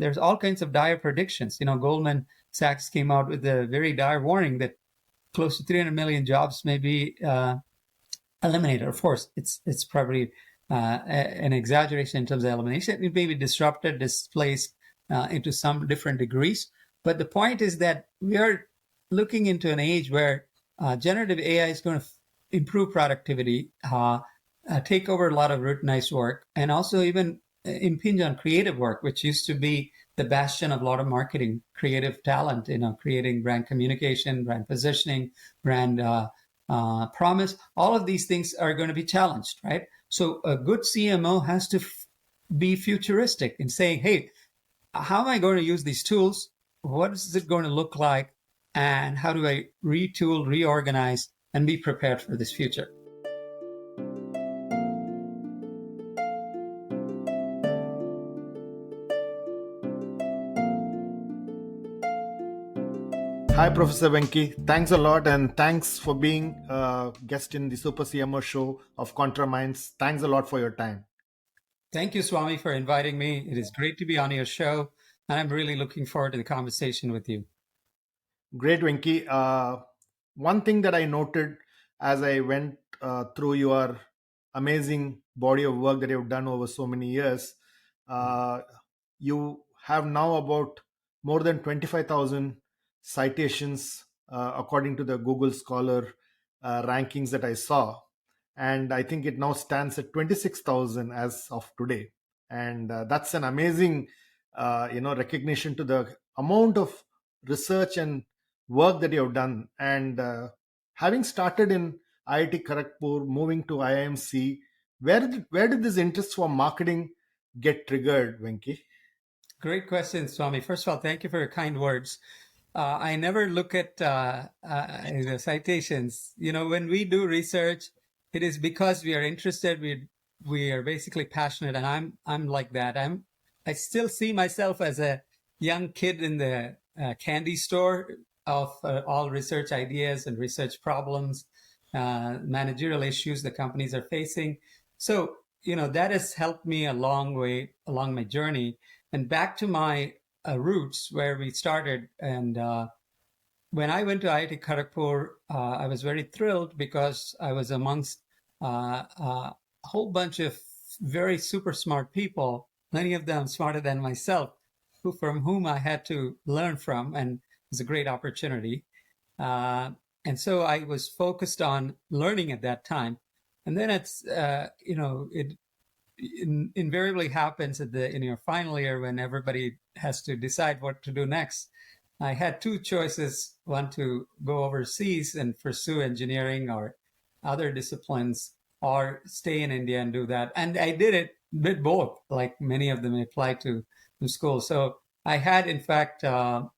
there's all kinds of dire predictions. Goldman Sachs came out with a very dire warning that close to 300 million jobs may be eliminated. Of course, it's probably an exaggeration in terms of elimination. It may be disrupted, displaced into some different degrees. But the point is that we are looking into an age where generative AI is going to improve productivity, take over a lot of routinized work, and also even impinge on creative work, which used to be the bastion of a lot of marketing, creative talent, creating brand communication, brand positioning, brand promise. All of these things are going to be challenged, right? So a good CMO has to be futuristic in saying, hey, how am I going to use these tools? What is it going to look like? And how do I retool, reorganize, and be prepared for this future? Hi, Professor Venky. Thanks a lot, and thanks for being a guest in the Super CMO show of Contra Minds. Thanks a lot for your time. Thank you, Swami, for inviting me. It is great to be on your show, and I'm really looking forward to the conversation with you. Great, Venky. One thing that I noted as I went through your amazing body of work that you've done over so many years, you have now about more than 25,000 citations according to the Google Scholar rankings that I saw. And I think it now stands at 26,000 as of today. And that's an amazing recognition to the amount of research and work that you have done. And having started in IIT Kharagpur, moving to IIMC, where did this interest for marketing get triggered, Venky? Great question, Swami. First of all, thank you for your kind words. I never look at the citations. When we do research, it is because we are interested. We are basically passionate, and I'm like that. I still see myself as a young kid in the candy store of all research ideas and research problems, managerial issues the companies are facing. So that has helped me a long way along my journey. And back to my roots where we started. And when I went to IIT Kharagpur, I was very thrilled because I was amongst a whole bunch of very super smart people, many of them smarter than myself, from whom I had to learn from, and it was a great opportunity. And so I was focused on learning at that time. And then it invariably happens in your final year when everybody has to decide what to do next. I had two choices: one, to go overseas and pursue engineering or other disciplines, or stay in India and do that. And I did both, like many of them applied to school. So I had, in fact,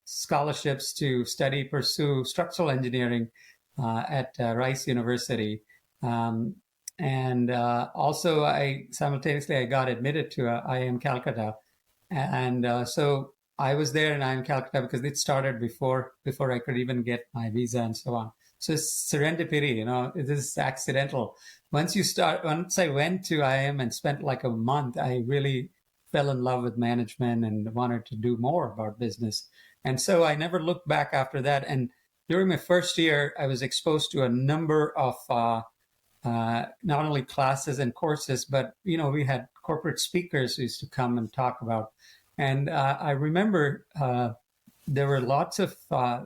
scholarships to pursue structural engineering at Rice University. And also, I got admitted to IIM Calcutta. And so I was there in IIM Calcutta because it started before I could even get my visa and so on. So it's serendipity, it is accidental. Once I went to IIM and spent like a month, I really fell in love with management and wanted to do more about business. And so I never looked back after that. And during my first year, I was exposed to a number of not only classes and courses, but, we had corporate speakers who used to come and talk about. And I remember there were lots of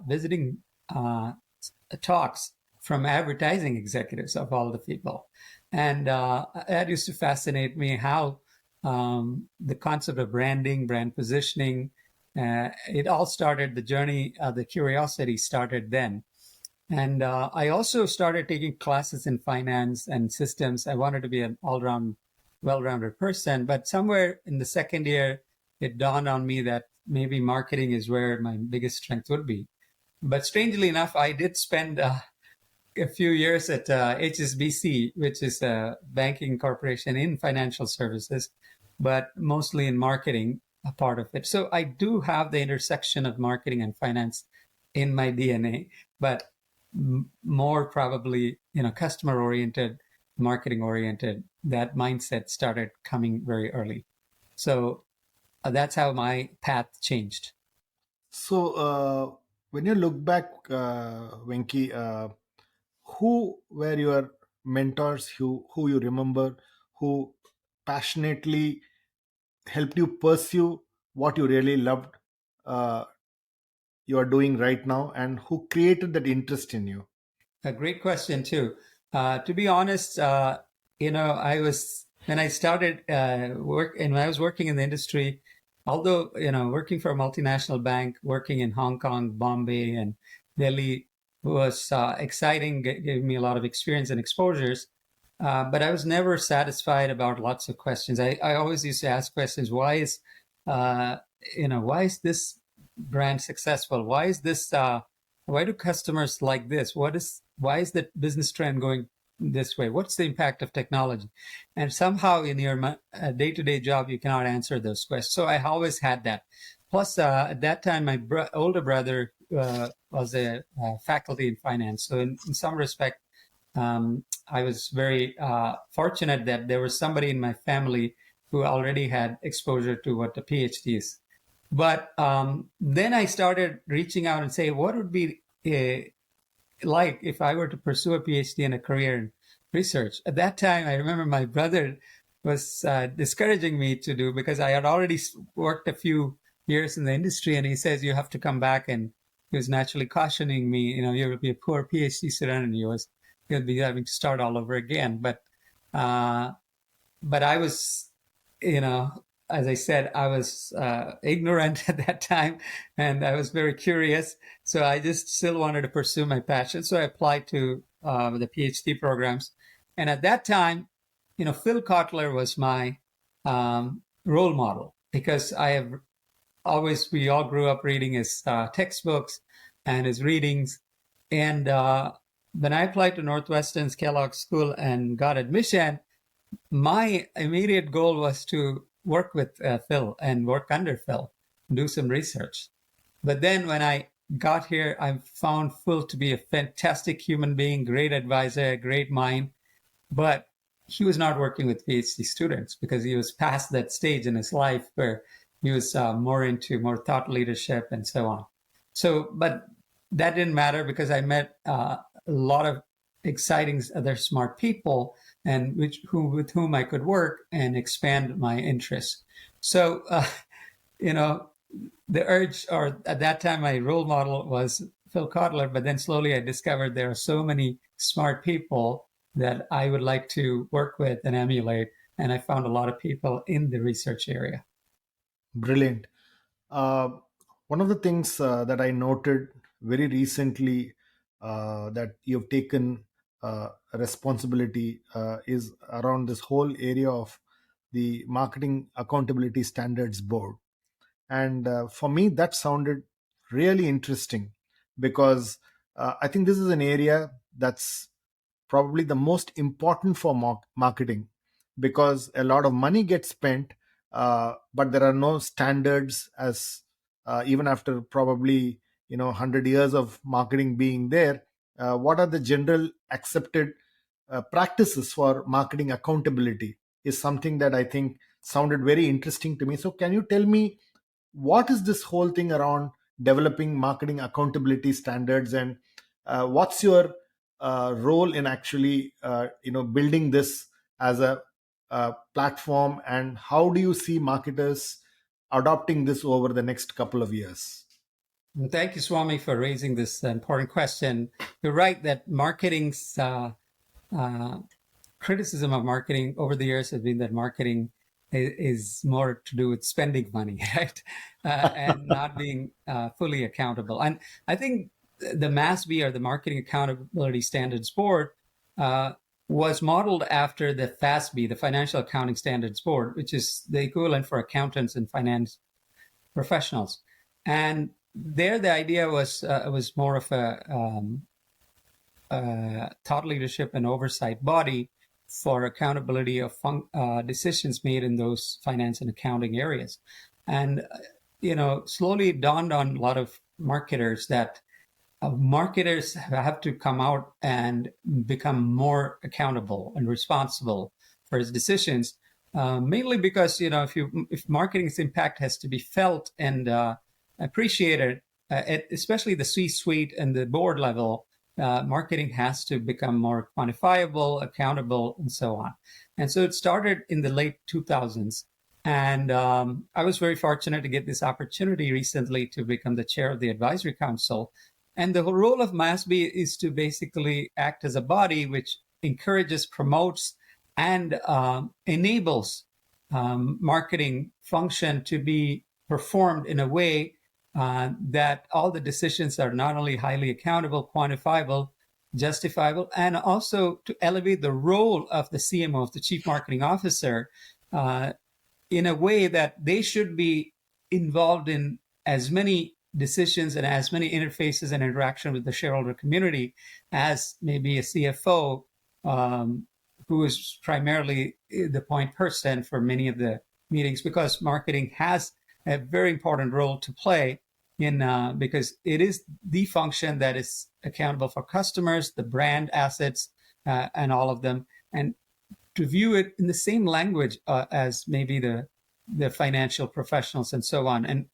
visiting talks from advertising executives of all the people. And that used to fascinate me, how the concept of branding, brand positioning, it all started, the journey, the curiosity started then. And I also started taking classes in finance and systems. I wanted to be an all-round, well-rounded person. But somewhere in the second year, it dawned on me that maybe marketing is where my biggest strength would be. But strangely enough, I did spend a few years at HSBC, which is a banking corporation in financial services, but mostly in marketing, a part of it. So I do have the intersection of marketing and finance in my DNA, but more probably, customer oriented, marketing oriented. That mindset started coming very early. So that's how my path changed. So, when you look back, Venky, who were your mentors, who you remember, who passionately helped you pursue what you really loved, uh, you are doing right now, and who created that interest in you? A great question too. To be honest, I was when I started work and when I was working in the industry, although working for a multinational bank, working in Hong Kong, Bombay, and Delhi was exciting, gave me a lot of experience and exposures. But I was never satisfied about lots of questions. I always used to ask questions. Uh, why is this brand successful? Why do customers like this? Why is the business trend going this way? What's the impact of technology? And somehow in your day-to-day job, you cannot answer those questions. So I always had that. Plus, at that time, my older brother was a faculty in finance. So in some respect, I was very fortunate that there was somebody in my family who already had exposure to what the PhD is. But then I started reaching out and say, what would be like if I were to pursue a PhD and a career in research? At that time, I remember my brother was discouraging me to do because I had already worked a few years in the industry, and he says you have to come back. And he was naturally cautioning me, you will be a poor PhD student, and you'll be having to start all over again. Uh, but I was, as I said, I was ignorant at that time, and I was very curious. So I just still wanted to pursue my passion. So I applied to the PhD programs, and at that time, Phil Kotler was my role model because we all grew up reading his textbooks and his readings, and when I applied to Northwestern's Kellogg School and got admission, my immediate goal was to work with Phil and work under Phil, do some research. But then when I got here, I found Phil to be a fantastic human being, great advisor, great mind. But he was not working with PhD students because he was past that stage in his life where he was more into more thought leadership and so on. So, but that didn't matter because I met a lot of exciting other smart people and with whom I could work and expand my interests. So, you know, the urge, or at that time, my role model was Phil Kotler, but then slowly I discovered there are so many smart people that I would like to work with and emulate. And I found a lot of people in the research area. Brilliant. Uh, One of the things that I noted very recently, that you've taken responsibility, is around this whole area of the Marketing Accountability Standards Board. And for me, that sounded really interesting because I think this is an area that's probably the most important for marketing, because a lot of money gets spent, but there are no standards, as even after probably 100 years of marketing being there, what are the general accepted practices for marketing accountability is something that I think sounded very interesting to me. So can you tell me, what is this whole thing around developing marketing accountability standards, and what's your role in actually building this as a platform, and how do you see marketers adopting this over the next couple of years? Well, thank you, Swami, for raising this important question. You're right that marketing's uh, criticism of marketing over the years has been that marketing is more to do with spending money, right? And not being fully accountable. And I think the MASB, or the Marketing Accountability Standards Board, uh, was modeled after the FASB, the Financial Accounting Standards Board, which is the equivalent for accountants and finance professionals. And there, the idea was more of a thought leadership and oversight body for accountability of decisions made in those finance and accounting areas. And, slowly it dawned on a lot of marketers that marketers have to come out and become more accountable and responsible for his decisions, mainly because if marketing's impact has to be felt and appreciated, especially the C-suite and the board level, marketing has to become more quantifiable, accountable, and so on. And so it started in the late 2000s. And I was very fortunate to get this opportunity recently to become the chair of the advisory council. And the role of MASB is to basically act as a body which encourages, promotes, and enables marketing function to be performed in a way that all the decisions are not only highly accountable, quantifiable, justifiable, and also to elevate the role of the CMO, of the Chief Marketing Officer, in a way that they should be involved in as many decisions and as many interfaces and interaction with the shareholder community as maybe a CFO, who is primarily the point person for many of the meetings, because marketing has a very important role to play in because it is the function that is accountable for customers, the brand assets, and all of them, and to view it in the same language as maybe the financial professionals and so on. And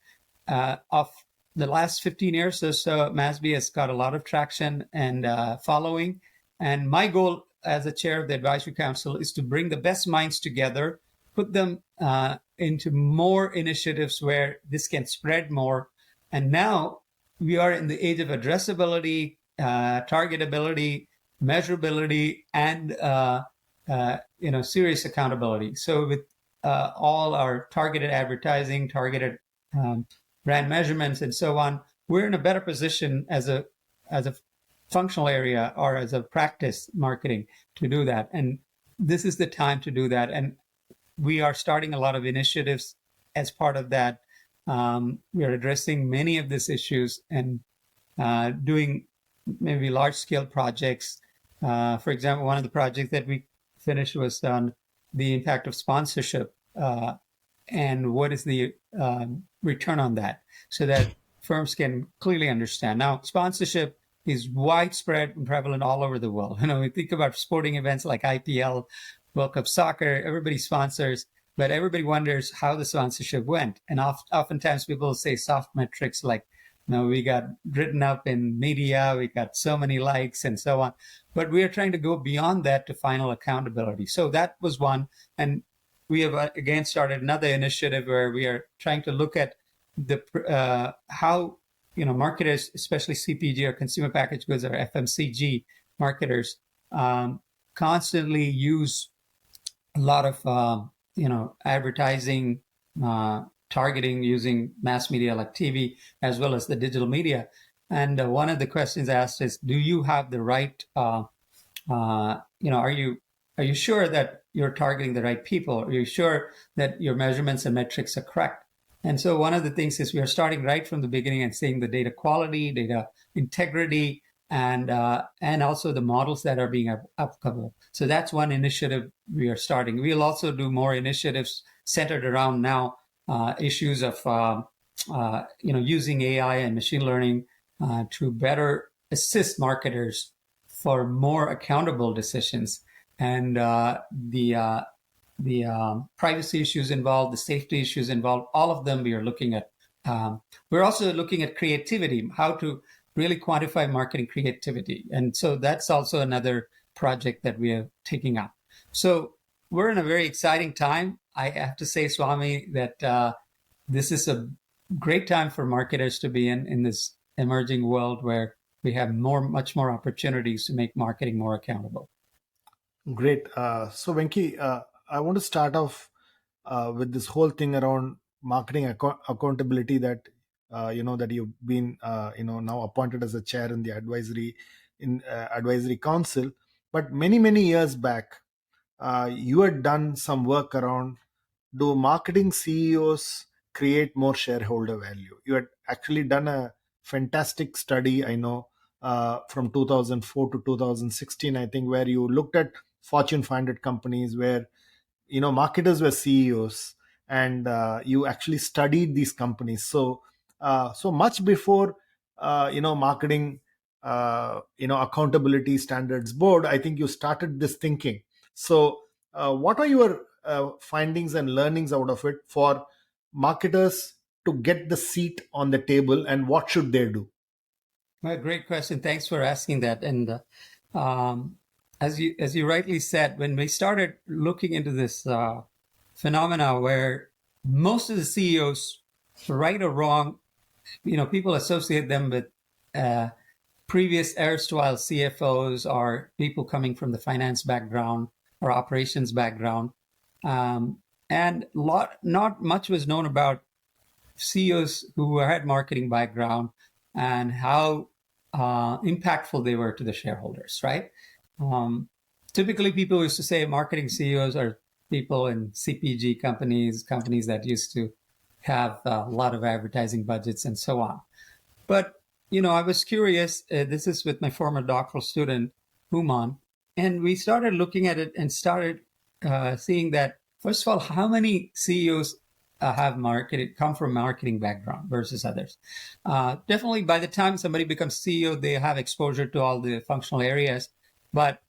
of the last 15 years or so, MASB has got a lot of traction and following. And my goal as a chair of the advisory council is to bring the best minds together, put them into more initiatives where this can spread more. And now we are in the age of addressability, targetability, measurability, and serious accountability. So with all our targeted advertising, targeted brand measurements, and so on, we're in a better position as a functional area or as a practice marketing to do that. And this is the time to do that. And we are starting a lot of initiatives as part of that. We are addressing many of these issues and doing maybe large-scale projects. For example, one of the projects that we finished was on the impact of sponsorship and what is the return on that, so that firms can clearly understand. Now, sponsorship is widespread and prevalent all over the world. We think about sporting events like IPL, World Cup Soccer, everybody sponsors, but everybody wonders how the sponsorship went. And oftentimes people say soft metrics like, we got written up in media, we got so many likes and so on. But we are trying to go beyond that to final accountability. So that was one. And we have again started another initiative where we are trying to look at the how marketers, especially CPG or consumer packaged goods or FMCG marketers, constantly use a lot of advertising, targeting using mass media like TV as well as the digital media. And one of the questions asked is, do you have the right, are you sure that you're targeting the right people? Are you sure that your measurements and metrics are correct? And so one of the things is we are starting right from the beginning and seeing the data quality, data integrity, and also the models that are being applicable. So that's one initiative we are starting. We'll also do more initiatives centered around now issues of using AI and machine learning to better assist marketers for more accountable decisions. And the privacy issues involved, the safety issues involved, all of them we are looking at. We're also looking at creativity, how to really quantify marketing creativity. And so that's also another project that we are taking up. So we're in a very exciting time. I have to say, Swami, that this is a great time for marketers to be in this emerging world where we have much more opportunities to make marketing more accountable. Great. So Venky, I want to start off with this whole thing around marketing accountability that that you've been now appointed as a chair in the advisory council. But many years back, you had done some work around, do marketing CEOs create more shareholder value? You had actually done a fantastic study, I know, from 2004 to 2016, I think, where you looked at Fortune 500 companies where marketers were CEOs, and you actually studied these companies. So much before marketing accountability standards board, I think you started this thinking. So what are your findings and learnings out of it for marketers to get the seat on the table, and what should they do? Well, great question. Thanks for asking that. And as you rightly said, when we started looking into this phenomena where most of the CEOs, right or wrong, people associate them with previous erstwhile CFOs or people coming from the finance background or operations background, and not much was known about CEOs who had marketing background and how impactful they were to the shareholders, right? Typically, people used to say marketing CEOs are people in CPG companies that used to have a lot of advertising budgets and so on. But, I was curious, this is with my former doctoral student, Human, and we started looking at it and started seeing that, first of all, how many CEOs come from marketing background versus others. Definitely by the time somebody becomes CEO, they have exposure to all the functional areas, but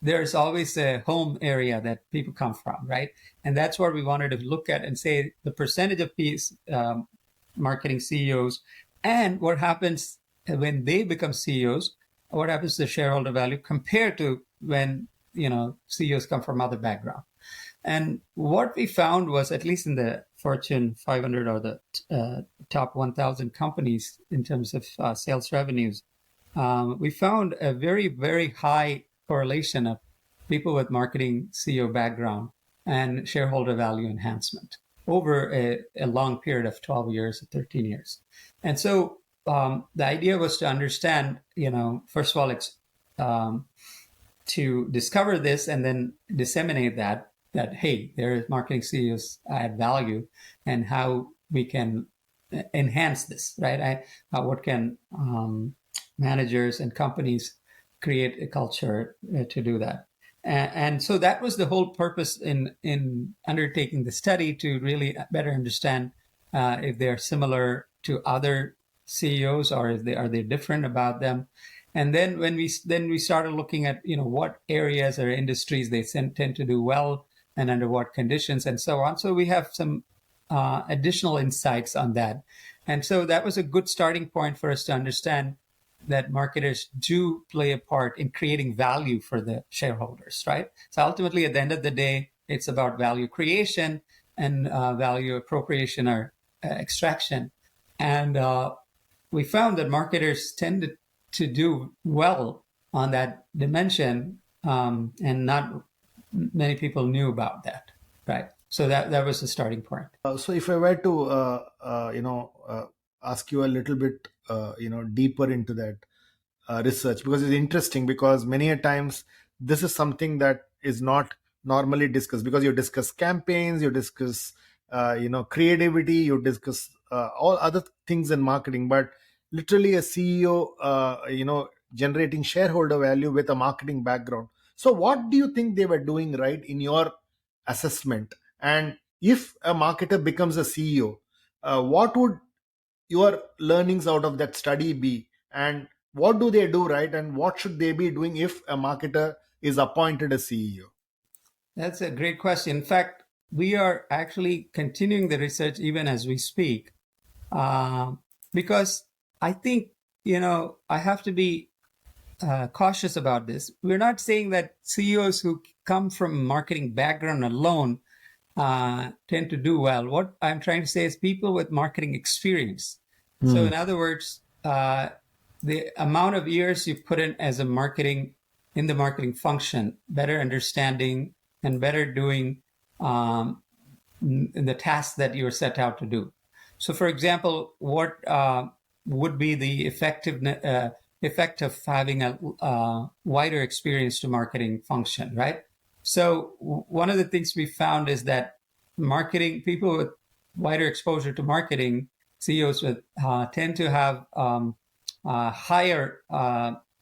there's always a home area that people come from, right? And that's what we wanted to look at and say the percentage of these marketing CEOs and what happens when they become CEOs, what happens to the shareholder value compared to when, CEOs come from other background. And what we found was, at least in the Fortune 500 or the top 1,000 companies in terms of sales revenues, we found a very, very high correlation of people with marketing CEO background and shareholder value enhancement over a long period of 12 years or 13 years. And so the idea was to understand, first of all, to discover this and then disseminate that hey, there is marketing CEOs add value, and how we can enhance this, right? What can managers and companies create a culture to do that? And so that was the whole purpose in undertaking the study, to really better understand if they're similar to other CEOs or if are they different about them. And then when we started looking at what areas or industries they tend to do well and under what conditions and so on. So we have some additional insights on that. And so that was a good starting point for us to understand that marketers do play a part in creating value for the shareholders, right? So ultimately, at the end of the day, it's about value creation and value appropriation or extraction. And we found that marketers tended to do well on that dimension, and not many people knew about that, right? So that was the starting point. So if I were to, ask you a little bit, deeper into that research, because it's interesting, because many a times this is something that is not normally discussed, because you discuss campaigns, you discuss, creativity, you discuss all other things in marketing, but literally a CEO, generating shareholder value with a marketing background. So what do you think they were doing right in your assessment? And if a marketer becomes a CEO, what would your learnings out of that study be? And what do they do right? And what should they be doing if a marketer is appointed a CEO? That's a great question. In fact, we are actually continuing the research even as we speak, because I think, I have to be cautious about this. We're not saying that CEOs who come from marketing background alone tend to do well. What I'm trying to say is people with marketing experience. So in other words, the amount of years you put in as in the marketing function, better understanding and better doing the tasks that you're set out to do. So for example, what would be the effect of having a wider experience to marketing function, right? So one of the things we found is that people with wider exposure to marketing, CEOs tend to have higher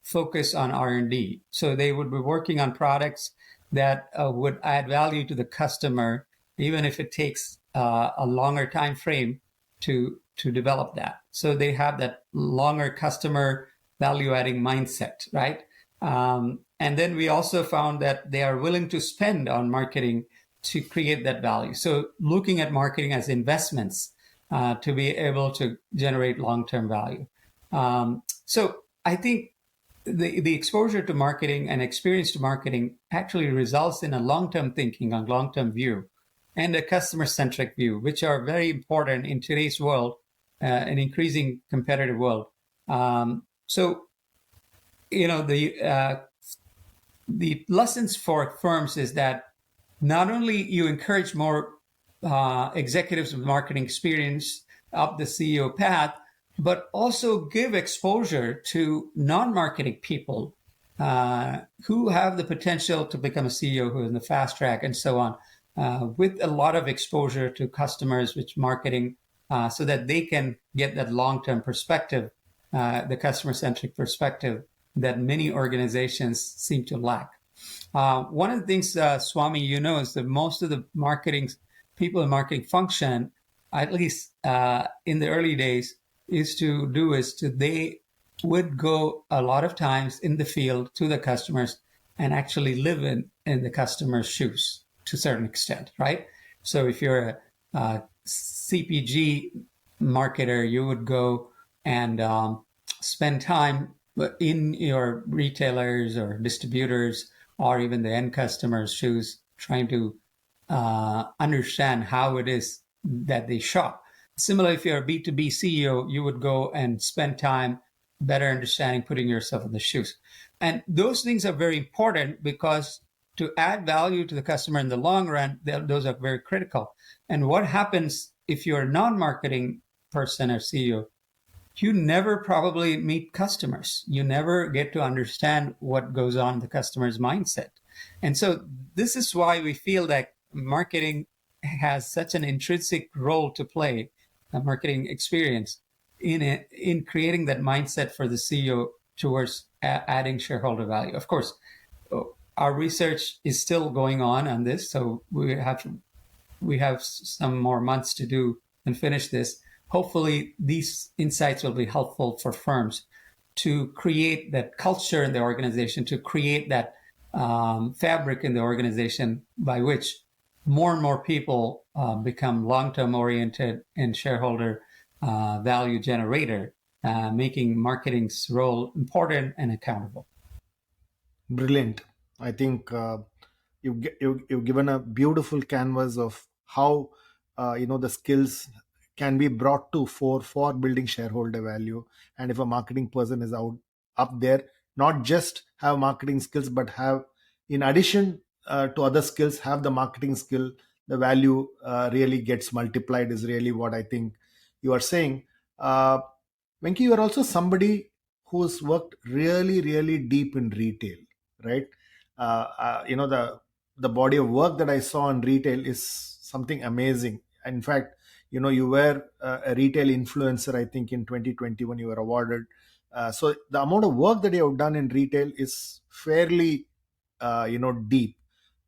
focus on R&D. So they would be working on products that would add value to the customer, even if it takes a longer time frame to develop that. So they have that longer customer value-adding mindset, right? And then we also found that they are willing to spend on marketing to create that value. So looking at marketing as investments to be able to generate long-term value. So I think the exposure to marketing and experience to marketing actually results in a long-term thinking, a long-term view, and a customer-centric view, which are very important in today's world, an increasing competitive world. So, the lessons for firms is that not only you encourage more executives with marketing experience up the CEO path, but also give exposure to non-marketing people who have the potential to become a CEO, who are in the fast track and so on, with a lot of exposure to customers, which marketing, so that they can get that long-term perspective, the customer-centric perspective that many organizations seem to lack. One of the things, Swami, is that most of the marketing people in marketing function, at least in the early days, they would go a lot of times in the field to the customers and actually live in the customer's shoes to a certain extent, right? So if you're a CPG marketer, you would go and spend time in your retailers or distributors or even the end customer's shoes, trying to understand how it is that they shop. Similarly, if you're a B2B CEO, you would go and spend time better understanding, putting yourself in the shoes. And those things are very important because to add value to the customer in the long run, those are very critical. And what happens if you're a non-marketing person or CEO? You never probably meet customers. You never get to understand what goes on in the customer's mindset. And so this is why we feel that marketing has such an intrinsic role to play, a marketing experience, in creating that mindset for the CEO towards adding shareholder value. Of course, our research is still going on this, so we have some more months to do and finish this. Hopefully, these insights will be helpful for firms to create that culture in the organization, to create that fabric in the organization by which more and more people become long-term oriented and shareholder value generator, making marketing's role important and accountable. Brilliant. I think you've given a beautiful canvas of how the skills can be brought to fore for building shareholder value. And if a marketing person is up there, not just have marketing skills, but have, in addition to other skills, have the marketing skill, the value really gets multiplied, is really what I think you are saying. Venky, you are also somebody who's worked really, really deep in retail, right? The body of work that I saw in retail is something amazing. In fact, you were a retail influencer, I think in 2021 you were awarded. So the amount of work that you have done in retail is fairly deep.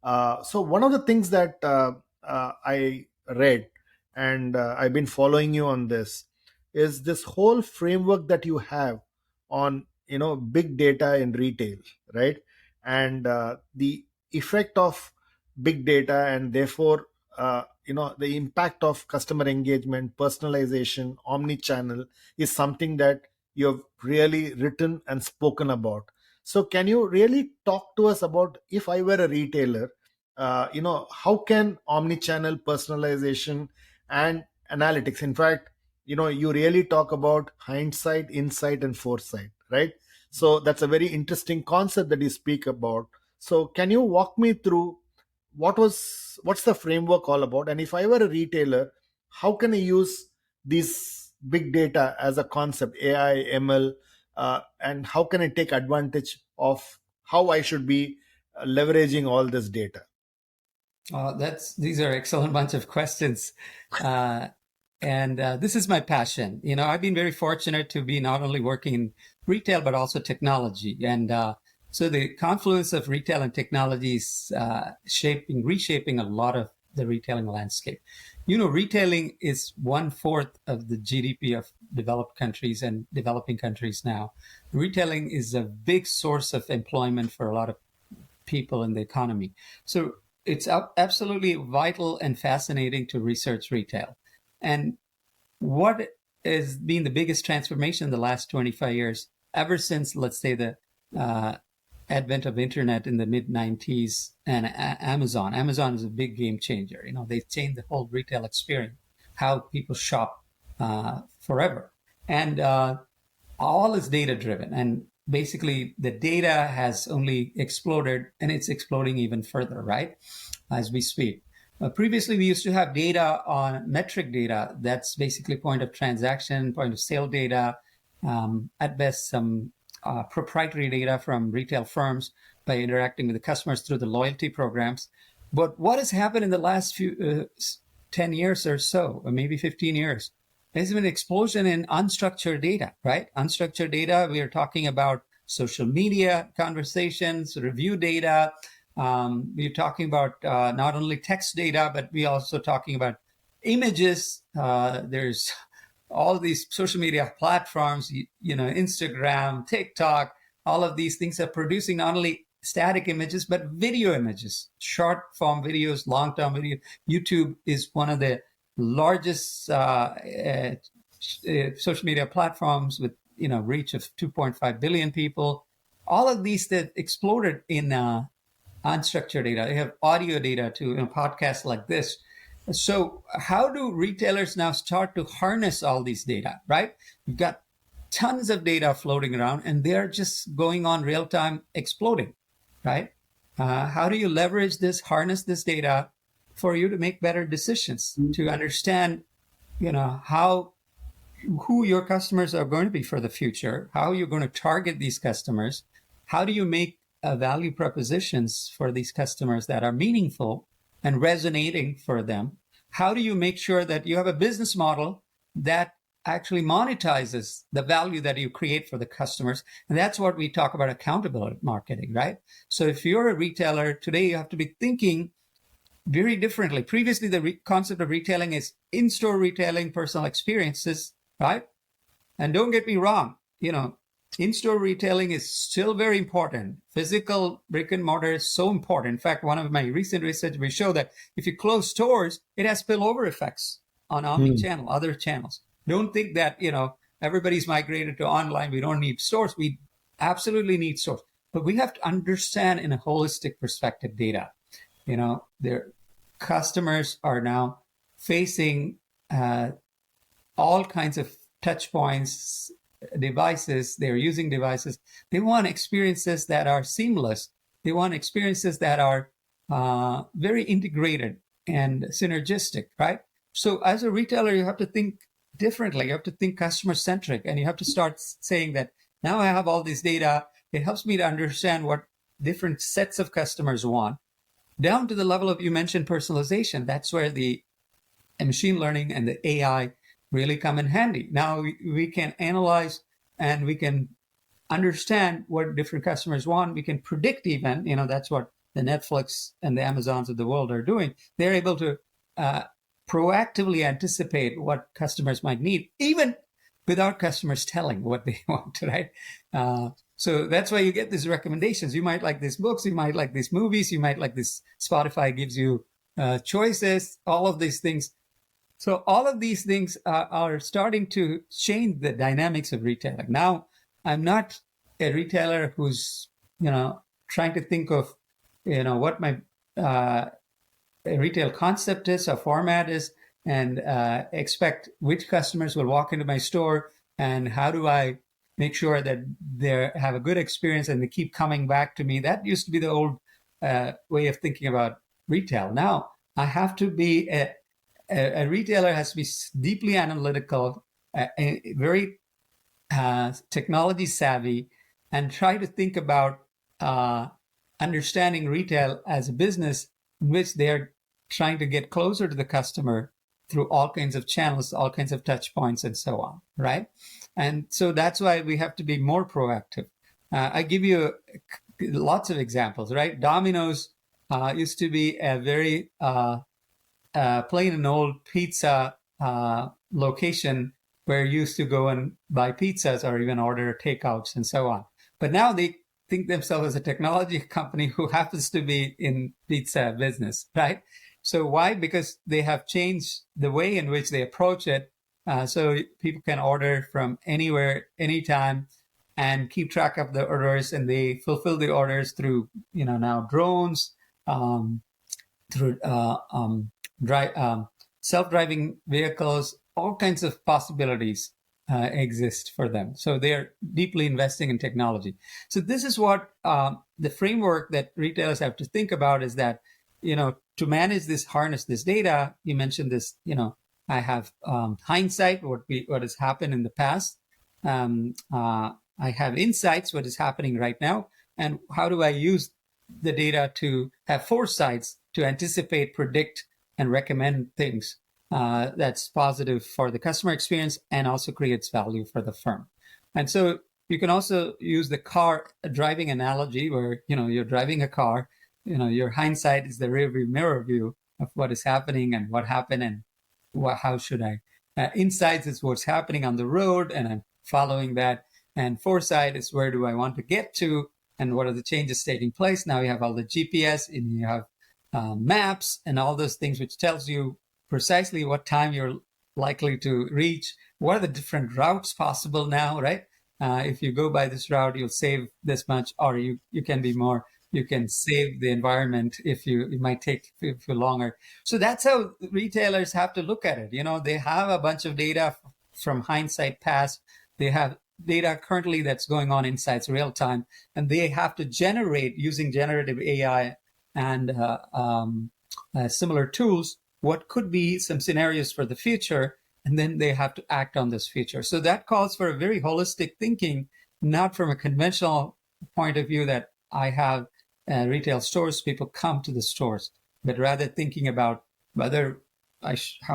So one of the things that I read, and I've been following you on this, is this whole framework that you have on big data in retail, right? And the effect of big data, and therefore the impact of customer engagement, personalization, omni-channel is something that you have really written and spoken about. So can you really talk to us about, if I were a retailer, how can omni-channel, personalization, and analytics, in fact, you really talk about hindsight, insight, and foresight, right? So that's a very interesting concept that you speak about. So can you walk me through what's the framework all about? And if I were a retailer, how can I use these big data as a concept, AI, ML, and how can I take advantage of how I should be leveraging all this data? These are excellent bunch of questions. And this is my passion. I've been very fortunate to be not only working in retail, but also technology. And so the confluence of retail and technology is reshaping a lot of the retailing landscape. Retailing is 1/4 of the GDP of developed countries and developing countries now. Retailing is a big source of employment for a lot of people in the economy. So it's absolutely vital and fascinating to research retail. And what has been the biggest transformation in the last 25 years, ever since, let's say, the advent of internet in the mid-90s and Amazon. Amazon is a big game changer. They changed the whole retail experience, how people shop forever. And all is data-driven. And basically, the data has only exploded, and it's exploding even further, right, as we speak. Previously, we used to have data on metric data. That's basically point of transaction, point of sale data, at best some proprietary data from retail firms by interacting with the customers through the loyalty programs. But what has happened in the last 10 years or so, or maybe 15 years, there's been an explosion in unstructured data, right? Unstructured data, we are talking about social media conversations, review data. We're talking about not only text data, but we're also talking about images. There's all these social media platforms, Instagram, TikTok, all of these things are producing not only static images, but video images, short form videos, long-term video. YouTube is one of the largest social media platforms with, reach of 2.5 billion people. All of these that exploded in unstructured data. They have audio data too, podcasts like this. So how do retailers now start to harness all these data, right? You've got tons of data floating around and they're just going on real time exploding, right? How do you leverage this, harness this data for you to make better decisions, to understand, who your customers are going to be for the future, how you're going to target these customers, how do you make value propositions for these customers that are meaningful and resonating for them? How do you make sure that you have a business model that actually monetizes the value that you create for the customers? And that's what we talk about accountability marketing, right? So if you're a retailer today, you have to be thinking very differently. Previously, the concept of retailing is in-store retailing, personal experiences, right? And don't get me wrong, in-store retailing is still very important. Physical brick and mortar is so important. In fact, one of my recent research will show that if you close stores, it has spillover effects on omni-channel, other channels. Don't think that, everybody's migrated to online. We don't need stores. We absolutely need stores. But we have to understand in a holistic perspective data. Their customers are now facing all kinds of touch points, devices. They're using devices. They want experiences that are seamless. They want experiences that are very integrated and synergistic, right? So as a retailer, you have to think differently. You have to think customer-centric, and you have to start saying that now I have all this data. It helps me to understand what different sets of customers want, down to the level of, you mentioned personalization. That's where the machine learning and the AI really come in handy. Now we can analyze and we can understand what different customers want. We can predict even, that's what the Netflix and the Amazons of the world are doing. They're able to proactively anticipate what customers might need, even without customers telling what they want, right? So that's why you get these recommendations. You might like these books, you might like these movies, you might like this. Spotify gives you choices, all of these things. So all of these things are starting to change the dynamics of retailing. Now, I'm not a retailer who's, trying to think of, what my retail concept is or format is, and expect which customers will walk into my store and how do I make sure that they have a good experience and they keep coming back to me. That used to be the old way of thinking about retail. Now, I have to be a retailer has to be deeply analytical, very technology savvy, and try to think about understanding retail as a business in which they're trying to get closer to the customer through all kinds of channels, all kinds of touch points, and so on, right? And so that's why we have to be more proactive. I give you lots of examples, right? Domino's used to be a very plain and old pizza location where you used to go and buy pizzas or even order takeouts and so on. But now they think themselves as a technology company who happens to be in pizza business, right? So why? Because they have changed the way in which they approach it. So people can order from anywhere, anytime, and keep track of the orders, and they fulfill the orders through, now drones, through self-driving vehicles. All kinds of possibilities exist for them. So they're deeply investing in technology. So this is what the framework that retailers have to think about is that, to manage this, harness this data. You mentioned this, I have hindsight, what has happened in the past. I have insights, what is happening right now, and how do I use the data to have foresights to anticipate, predict, and recommend things that's positive for the customer experience and also creates value for the firm. And so you can also use the car driving analogy where, you're driving a car, your hindsight is the rearview mirror view of what is happening and what happened and how should I. Insights is what's happening on the road and I'm following that. And foresight is where do I want to get to and what are the changes taking place. Now you have all the GPS and you have maps and all those things which tells you precisely what time you're likely to reach. What are the different routes possible now, right? If you go by this route, you'll save this much, or you can be more. You can save the environment if it might take you longer. So that's how retailers have to look at it. They have a bunch of data from hindsight past. They have data currently that's going on insights real time, and they have to generate using generative AI and similar tools what could be some scenarios for the future, and then they have to act on this future. So that calls for a very holistic thinking, not from a conventional point of view that I have retail stores, people come to the stores, but rather thinking about whether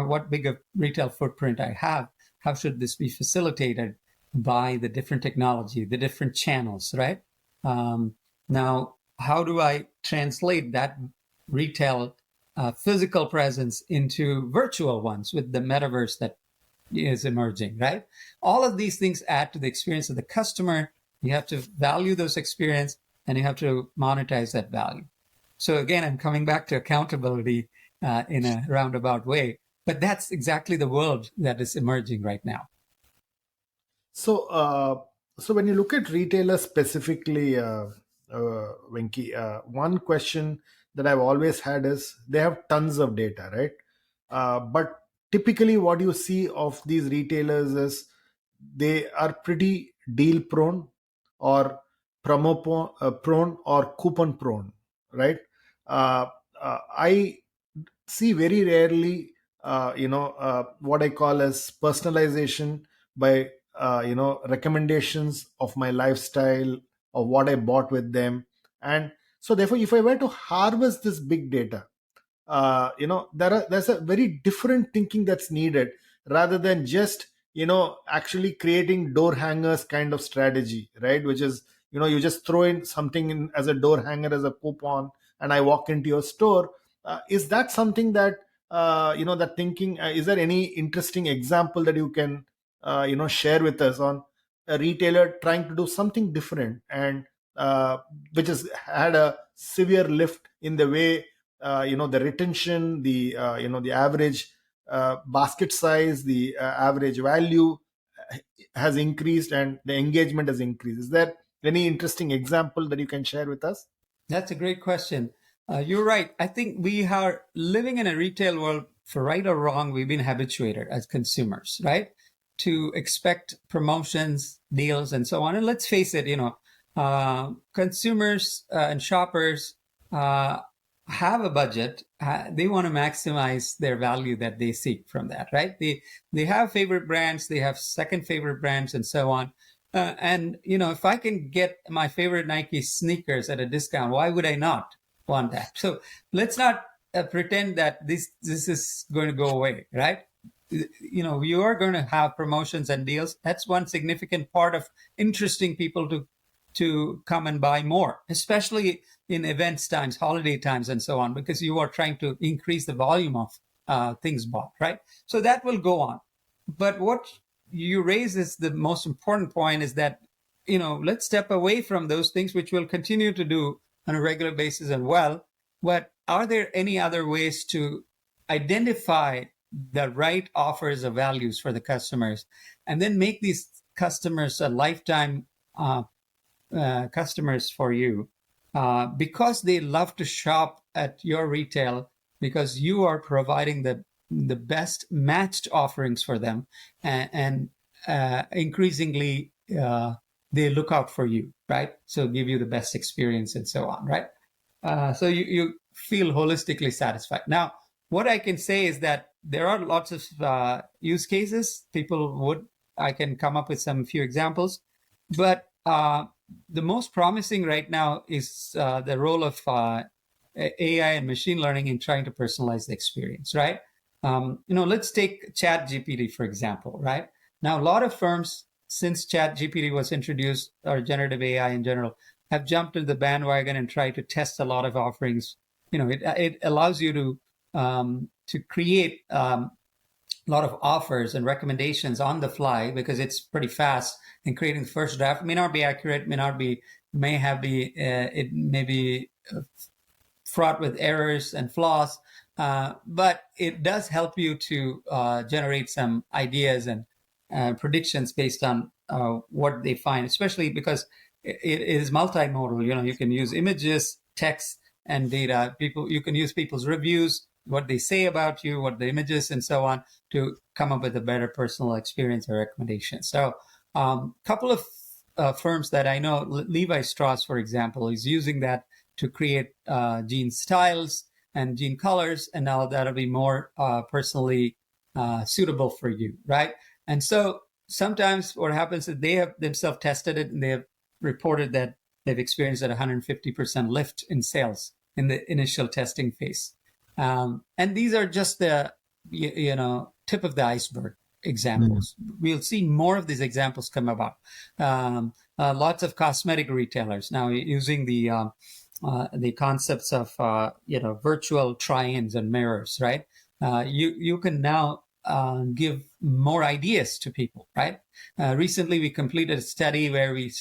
what big a retail footprint I have, how should this be facilitated by the different technology, the different channels, right? Now, how do I translate that retail physical presence into virtual ones with the metaverse that is emerging, right? All of these things add to the experience of the customer. You have to value those experience and you have to monetize that value. So again, I'm coming back to accountability in a roundabout way, but that's exactly the world that is emerging right now. So, so when you look at retailers specifically, Venky, one question that I've always had is they have tons of data, right? But typically, what you see of these retailers is they are pretty deal prone, or promo prone, or coupon prone, right? I see very rarely, what I call as personalization by recommendations of my lifestyle, of what I bought with them. And so therefore, if I were to harvest this big data, there's a very different thinking that's needed, rather than just actually creating door hangers kind of strategy, right? Which is, you just throw in something in as a door hanger, as a coupon, and I walk into your store. Is that something that that thinking, is there any interesting example that you can share with us on a retailer trying to do something different, and which has had a severe lift in the way the retention, the average basket size, the average value has increased, and the engagement has increased? Is there any interesting example that you can share with us? That's a great question. You're right. I think we are living in a retail world, for right or wrong, we've been habituated as consumers, right, to expect promotions, deals, and so on. And let's face it, consumers and shoppers have a budget. They want to maximize their value that they seek from that, right? They have favorite brands, they have second favorite brands, and so on. And if I can get my favorite Nike sneakers at a discount, why would I not want that? So let's not pretend that this is going to go away, right? You are going to have promotions and deals. That's one significant part of interesting people to come and buy more, especially in events times, holiday times, and so on, because you are trying to increase the volume of things bought, right? So that will go on. But what you raise is the most important point, is that, let's step away from those things, which we'll continue to do on a regular basis and well, but are there any other ways to identify the right offers or values for the customers, and then make these customers a lifetime customers for you, because they love to shop at your retail, because you are providing the best matched offerings for them, and increasingly they look out for you, right? So give you the best experience and so on, right? So you feel holistically satisfied. Now, what I can say is that there are lots of use cases. I can come up with some few examples, but the most promising right now is the role of AI and machine learning in trying to personalize the experience, right? Let's take ChatGPT, for example, right? Now, a lot of firms, since ChatGPT was introduced, or generative AI in general, have jumped into the bandwagon and tried to test a lot of offerings. It allows you to create a lot of offers and recommendations on the fly, because it's pretty fast, and creating the first draft may not be accurate, it may be fraught with errors and flaws, but it does help you to generate some ideas and predictions based on what they find, especially because it is multimodal. You can use images, text, and data. You can use people's reviews, what they say about you, what the images, and so on, to come up with a better personal experience or recommendation. So couple of firms that I know, Levi Strauss, for example, is using that to create jean styles and jean colors, and now that'll be more personally suitable for you, right? And so sometimes what happens is they have themselves tested it, and they have reported that they've experienced a 150% lift in sales in the initial testing phase. And these are just the tip of the iceberg examples. We'll see more of these examples come about. Lots of cosmetic retailers now using the concepts of virtual try-ins and mirrors, right? You can now give more ideas to people, right? Recently, we completed a study where we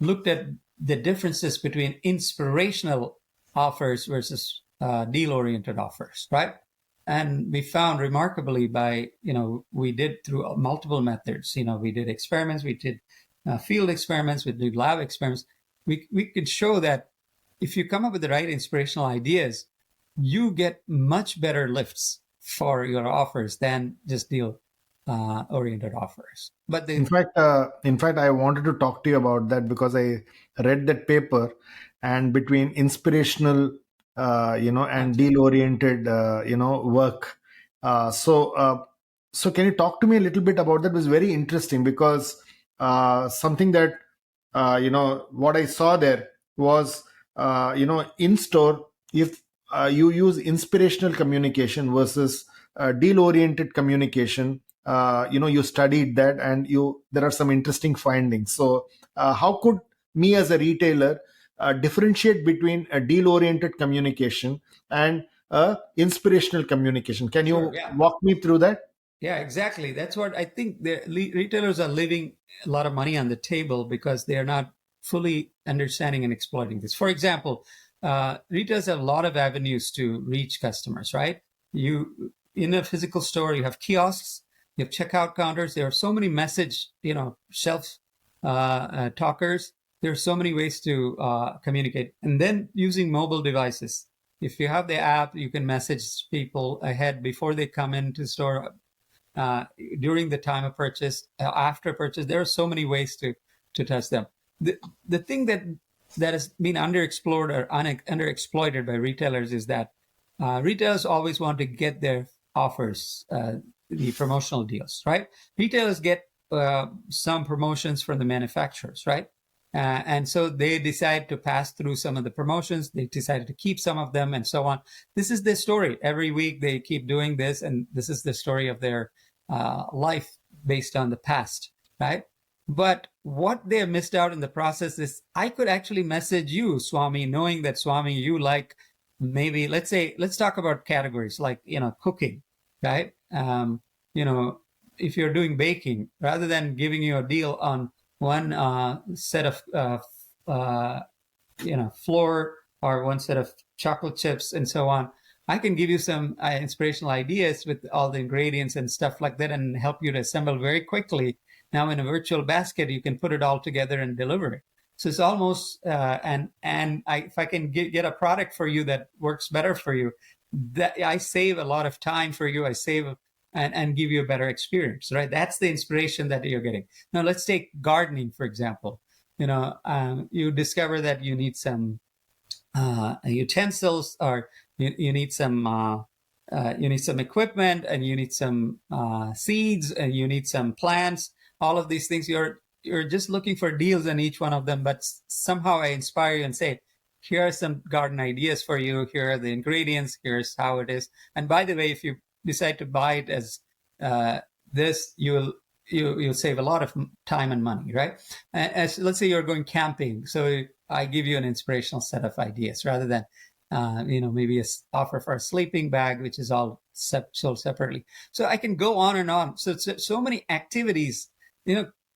looked at the differences between inspirational offers versus deal-oriented offers, right? And we found remarkably we did through multiple methods. We did experiments, we did field experiments, we did lab experiments. We could show that if you come up with the right inspirational ideas, you get much better lifts for your offers than just deal oriented offers. But in fact, I wanted to talk to you about that, because I read that paper, and between inspirational, and deal oriented, work. So can you talk to me a little bit about that? It was very interesting, because something that what I saw there was in store, if you use inspirational communication versus deal oriented communication, you studied that, and there are some interesting findings. So how could me as a retailer differentiate between a deal oriented communication and inspirational communication? Can you walk me through that? Yeah, exactly. That's what I think. The retailers are leaving a lot of money on the table because they are not fully understanding and exploiting this. For example, retailers have a lot of avenues to reach customers, right? In a physical store, you have kiosks, you have checkout counters. There are so many message, shelf talkers. There are so many ways to communicate. And then using mobile devices. If you have the app, you can message people ahead before they come into the store, during the time of purchase, after purchase. There are so many ways to touch them. The thing that has been underexplored or underexploited by retailers is that retailers always want to get their offers, the promotional deals, right? Retailers get some promotions from the manufacturers, right? And so they decide to pass through some of the promotions. They decided to keep some of them, and so on. This is their story. Every week they keep doing this, and this is the story of their life based on the past, right? But what they have missed out in the process is, I could actually message you, Swami, knowing that, Swami, you like, maybe, let's talk about categories like, cooking, right? if you're doing baking, rather than giving you a deal on one set of flour or one set of chocolate chips and so on, I can give you some inspirational ideas with all the ingredients and stuff like that and help you to assemble very quickly. Now in a virtual basket, you can put it all together and deliver it. So it's almost if I can get a product for you that works better for you, that I save a lot of time for you. I save and give you a better experience, right? That's the inspiration that you're getting. Now let's take gardening, for example. You discover that you need some utensils, or you need some equipment, and you need some seeds, and you need some plants. All of these things, you're just looking for deals on each one of them, but somehow I inspire you and say, here are some garden ideas for you. Here are the ingredients. Here's how it is. And by the way, if you decide to buy it as this, you'll save a lot of time and money, right? As let's say you're going camping, so I give you an inspirational set of ideas rather than maybe a offer for a sleeping bag, which is all sold separately. So I can go on and on. So many activities.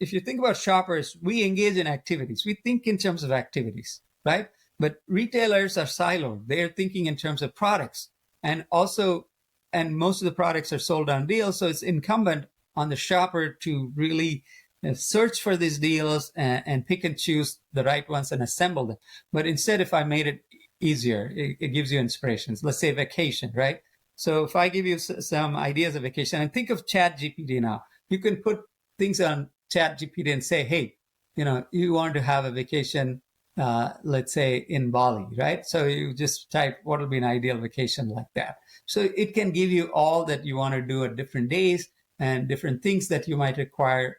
If you think about shoppers, we engage in activities. We think in terms of activities, right? But retailers are siloed. They're thinking in terms of products, and most of the products are sold on deals. So it's incumbent on the shopper to really search for these deals and pick and choose the right ones and assemble them. But instead, if I made it easier, it gives you inspirations. Let's say vacation, right? So if I give you some ideas of vacation, and think of ChatGPT now, you can put things on ChatGPT and say, hey, you want to have a vacation, let's say in Bali, right? So you just type what will be an ideal vacation like that. So it can give you all that you want to do at different days and different things that you might require.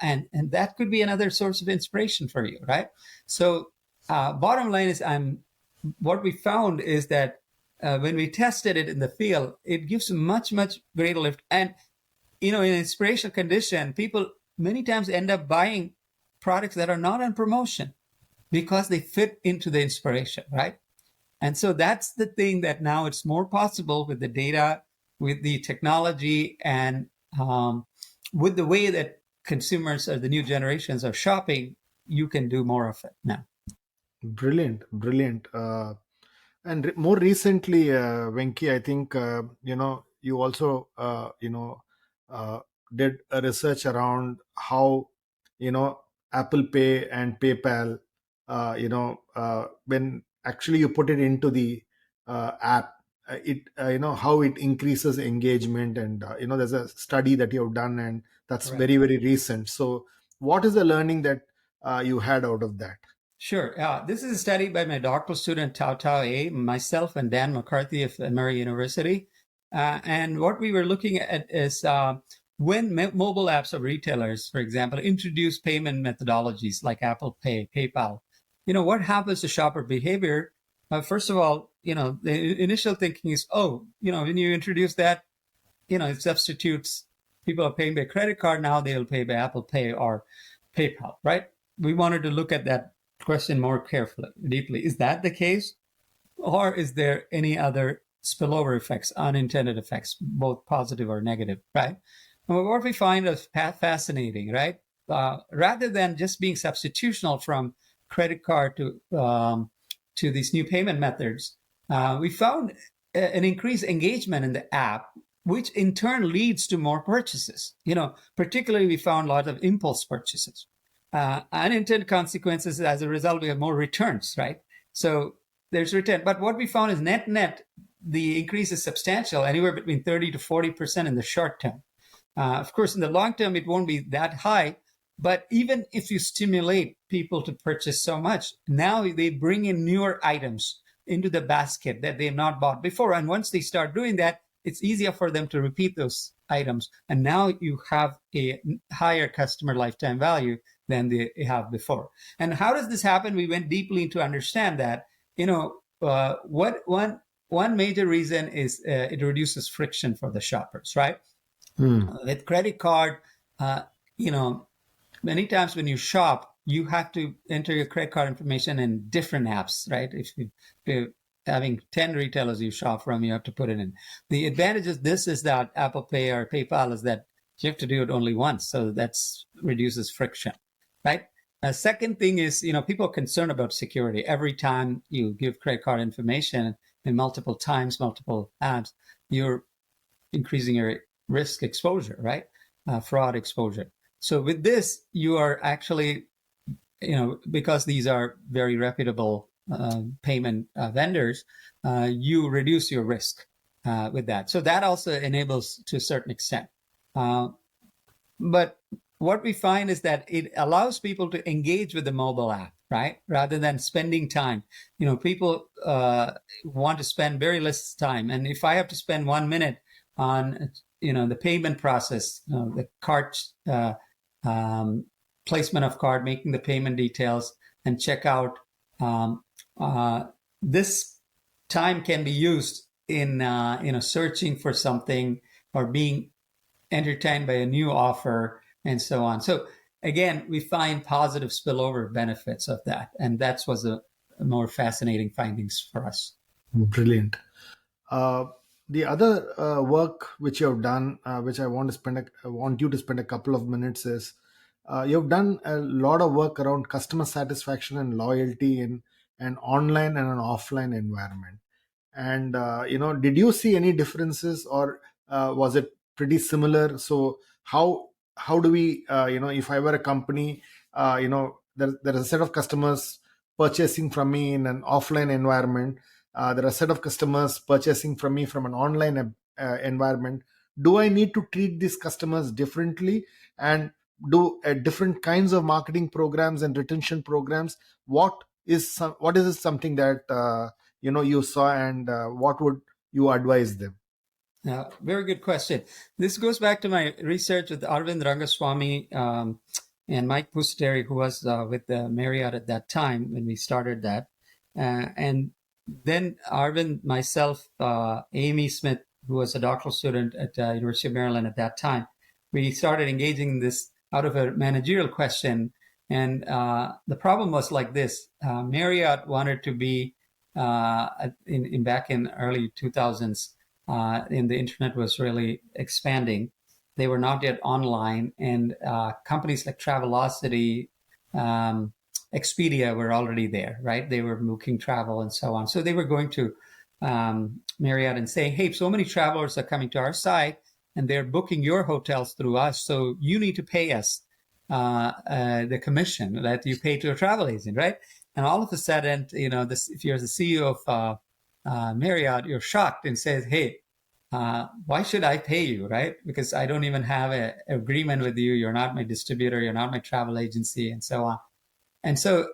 And that could be another source of inspiration for you, right? So bottom line is, what we found is that when we tested it in the field, it gives much, much greater lift. And, in an inspirational condition, people many times end up buying products that are not on promotion because they fit into the inspiration, right? And so that's the thing, that now it's more possible with the data, with the technology, and with the way that consumers or the new generations are shopping, you can do more of it now. Brilliant. More recently, Venky, I think you also did a research around how Apple Pay and PayPal, when actually you put it into the app, it how it increases engagement, and there's a study that you have done, and that's Right. very, very recent. So what is the learning that you had out of that? Sure. This is a study by my doctoral student, Tao Tao A, myself, and Dan McCarthy of Emory University. And what we were looking at is when mobile apps of retailers, for example, introduce payment methodologies like Apple Pay, PayPal, what happens to shopper behavior? First of all, the initial thinking is, when you introduce that, it substitutes, people are paying by credit card, now they'll pay by Apple Pay or PayPal, right? We wanted to look at that question more carefully, deeply. Is that the case? Or is there any other spillover effects, unintended effects, both positive or negative, right? And what we find is fascinating, right? Rather than just being substitutional from credit card to these new payment methods, we found an increased engagement in the app, which in turn leads to more purchases. Particularly we found a lot of impulse purchases. Unintended consequences, as a result, we have more returns, right? So there's return. But what we found is net, the increase is substantial, anywhere between 30 to 40% in the short term. Of course, in the long term, it won't be that high. But even if you stimulate people to purchase so much, now they bring in newer items into the basket that they've not bought before. And once they start doing that, it's easier for them to repeat those items. And now you have a higher customer lifetime value than they have before. And how does this happen? We went deeply to understand that. One major reason is it reduces friction for the shoppers, right? With credit card, many times when you shop, you have to enter your credit card information in different apps, right? If you're having 10 retailers you shop from, you have to put it in. The advantage of this is that Apple Pay or PayPal is that You have to do it only once. So that's reduces friction, right? Second thing is, people are concerned about security. Every time you give credit card information and multiple times, multiple apps, you're increasing your risk exposure, right? Fraud exposure. So with this, you are actually, because these are very reputable payment vendors, you reduce your risk with that. So that also enables to a certain extent. But what we find is that it allows people to engage with the mobile app, right? Rather than spending time. People want to spend very less time. And if I have to spend 1 minute on, the payment process, the card placement of card, making the payment details, and checkout, this time can be used in, searching for something or being entertained by a new offer and so on. So again, we find positive spillover benefits of that. And that was a more fascinating findings for us. Brilliant. The other work which you have done, which I want you to spend a couple of minutes, is you've done a lot of work around customer satisfaction and loyalty in an online and an offline environment. And did you see any differences, or was it pretty similar? So how do we, if I were a company, there is a set of customers purchasing from me in an offline environment, there are a set of customers purchasing from me from an online environment. Do I need to treat these customers differently and do different kinds of marketing programs and retention programs? What is something that you saw, and what would you advise them? Very good question. This goes back to my research with Arvind Rangaswamy and Mike Pusateri, who was with Marriott at that time when we started that. And then Arvind, myself, Amy Smith, who was a doctoral student at University of Maryland at that time, we started engaging in this out of a managerial question. And the problem was like this. Marriott wanted to be, back in early 2000s, and the internet was really expanding. They were not yet online, and companies like Travelocity, Expedia were already there, right? They were booking travel and so on. So they were going to Marriott and saying, hey, so many travelers are coming to our site and they're booking your hotels through us. So you need to pay us the commission that you pay to a travel agent, right? And all of a sudden, if you're the CEO of Marriott, you're shocked and says, hey, why should I pay you, right? Because I don't even have an agreement with you. You're not my distributor. You're not my travel agency, and so on. And so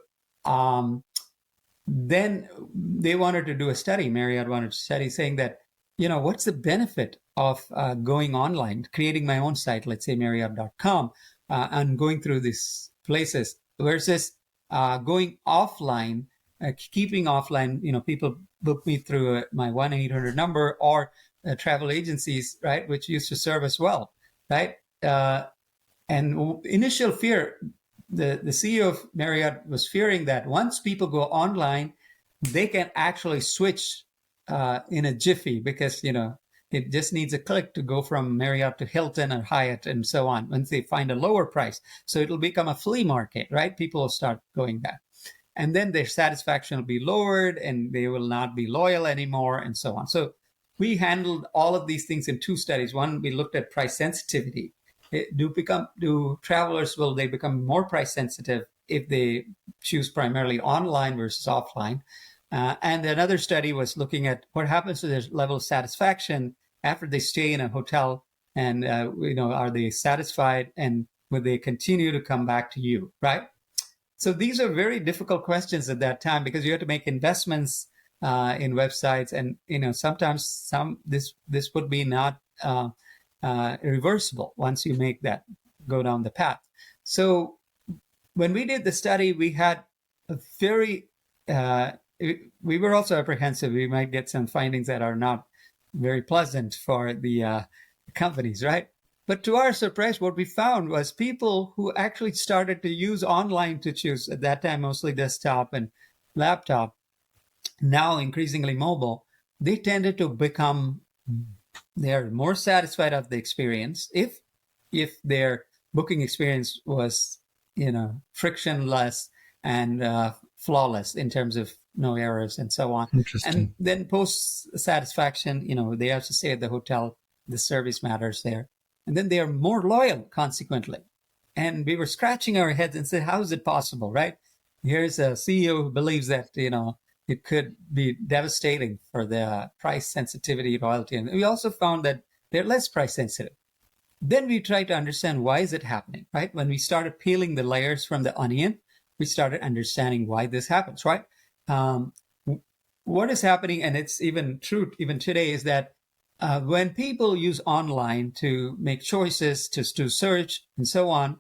then they wanted to do a study. Marriott wanted to study saying that, what's the benefit of going online, creating my own site, let's say Marriott.com, and going through these places versus going offline, keeping offline, people book me through my 1-800 number or travel agencies, right, which used to serve us well, right? And initial fear, the CEO of Marriott was fearing that once people go online, they can actually switch in a jiffy because, it just needs a click to go from Marriott to Hilton or Hyatt and so on once they find a lower price. So it'll become a flea market, right? People will start going back. And then their satisfaction will be lowered and they will not be loyal anymore and so on. So we handled all of these things in two studies. One, we looked at price sensitivity. Do travelers, will they become more price sensitive if they choose primarily online versus offline? And another study was looking at what happens to their level of satisfaction after they stay in a hotel, and are they satisfied, and will they continue to come back to you, right? So these are very difficult questions at that time because you have to make investments in websites, and sometimes this would be not reversible once you make that go down the path. So when we did the study, we had a very we were also apprehensive we might get some findings that are not very pleasant for the companies, right? But to our surprise, what we found was people who actually started to use online to choose, at that time mostly desktop and laptop, now increasingly mobile, they tended to become, they're more satisfied of the experience if if their booking experience was, frictionless and flawless in terms of no errors and so on. And Interesting. then post satisfaction, they have to stay at the hotel. The service matters there. And then they are more loyal, consequently. And we were scratching our heads and said, how is it possible, right? Here's a CEO who believes that, it could be devastating for the price sensitivity, loyalty. And we also found that they're less price sensitive. Then we tried to understand why is it happening, right? When we started peeling the layers from the onion, we started understanding why this happens, right? What is happening, and it's even true even today, is that when people use online to make choices, to search and so on,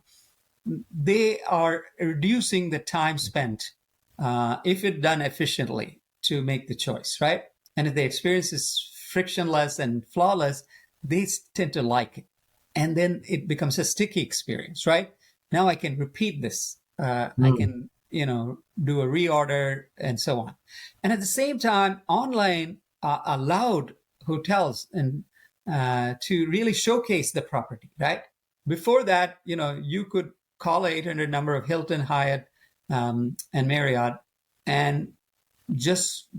they are reducing the time spent, if it's done efficiently, to make the choice, right? And if the experience is frictionless and flawless, they tend to like it. And then it becomes a sticky experience, right? Now I can repeat this. I can, do a reorder and so on. And at the same time, online allowed hotels and to really showcase the property, right? Before that, you could call an 800 number of Hilton, Hyatt, and Marriott, and just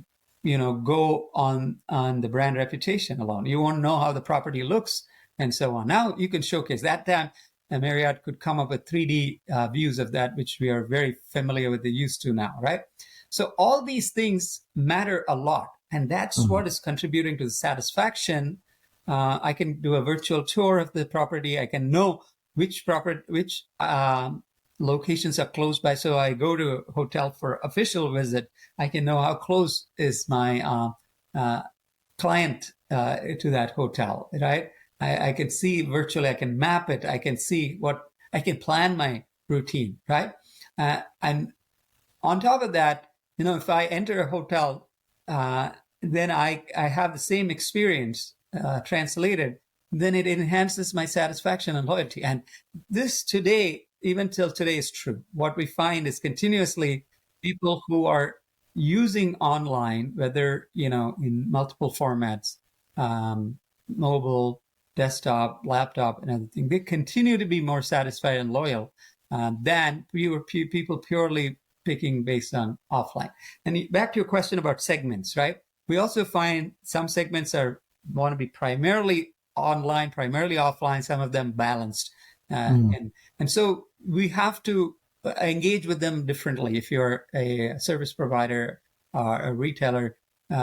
go on the brand reputation alone. You won't know how the property looks and so on. Now you can showcase. That time, Marriott could come up with 3D views of that, which we are very familiar with, used to now, right? So all these things matter a lot, and that's what is contributing to the satisfaction. I can do a virtual tour of the property. I can know which locations are close by. So I go to a hotel for official visit. I can know how close is my client to that hotel, right? I can see virtually, I can map it, I can see I can plan my routine, right? And on top of that, if I enter a hotel, then I have the same experience translated, then it enhances my satisfaction and loyalty. And this today, even till today, is true. What we find is continuously people who are using online, whether, in multiple formats, mobile, desktop, laptop, and other things, they continue to be more satisfied and loyal than people purely picking based on offline. And back to your question about segments, right? We also find some segments want to be primarily online, primarily offline, some of them balanced. And so we have to engage with them differently. If you're a service provider or a retailer,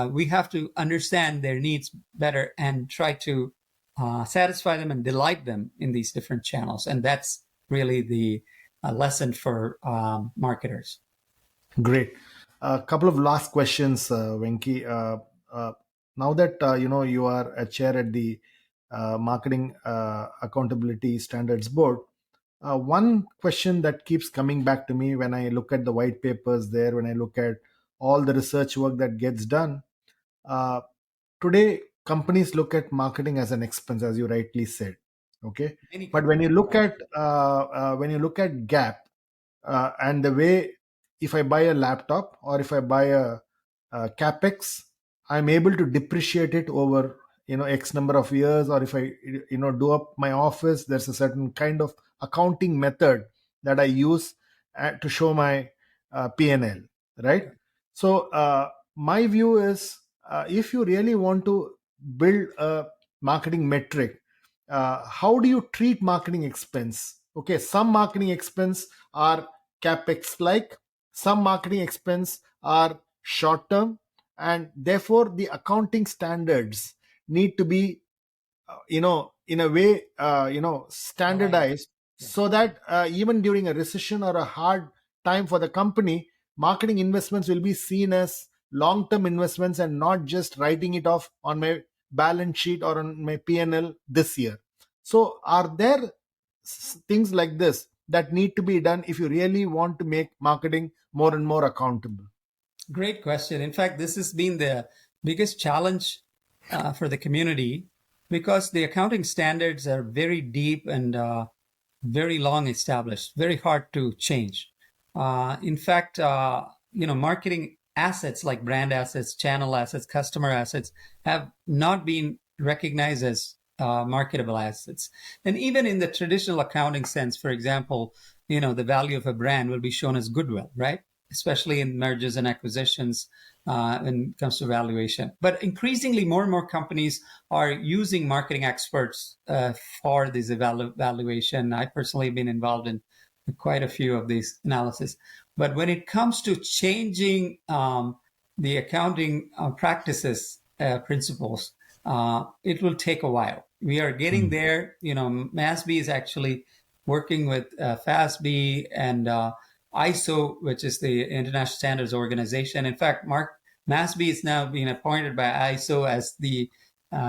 we have to understand their needs better and try to satisfy them and delight them in these different channels. And that's really the lesson for marketers. Great. A couple of last questions, Venky. Now that you are a chair at the Marketing Accountability Standards Board, one question that keeps coming back to me when I look at the white papers there, when I look at all the research work that gets done, today companies look at marketing as an expense, as you rightly said. Okay, but when you look at gap and the way, if I buy a laptop or if I buy a capex, I'm able to depreciate it over X number of years. Or if I do up my office, there's a certain kind of accounting method that I use to show my P&L, right? So my view is, if you really want to build a marketing metric, how do you treat marketing expense? Okay, some marketing expense are capex like, some marketing expense are short term, and therefore the accounting standards need to be in a way standardized, so that even during a recession or a hard time for the company, marketing investments will be seen as long-term investments and not just writing it off on my balance sheet or on my P&L this year. So are there things like this that need to be done if you really want to make marketing more and more accountable? Great question. In fact, this has been the biggest challenge for the community, because the accounting standards are very deep and very long established, very hard to change. In fact, marketing assets like brand assets, channel assets, customer assets have not been recognized as marketable assets. And even in the traditional accounting sense, for example, the value of a brand will be shown as goodwill, right? Especially in mergers and acquisitions when it comes to valuation. But increasingly, more and more companies are using marketing experts for this evaluation. I personally have been involved in quite a few of these analysis. But when it comes to changing the accounting practices, principles, it will take a while. We are getting there. MASB is actually working with FASB and ISO, which is the International Standards Organization. In fact, MASB is now being appointed by ISO as the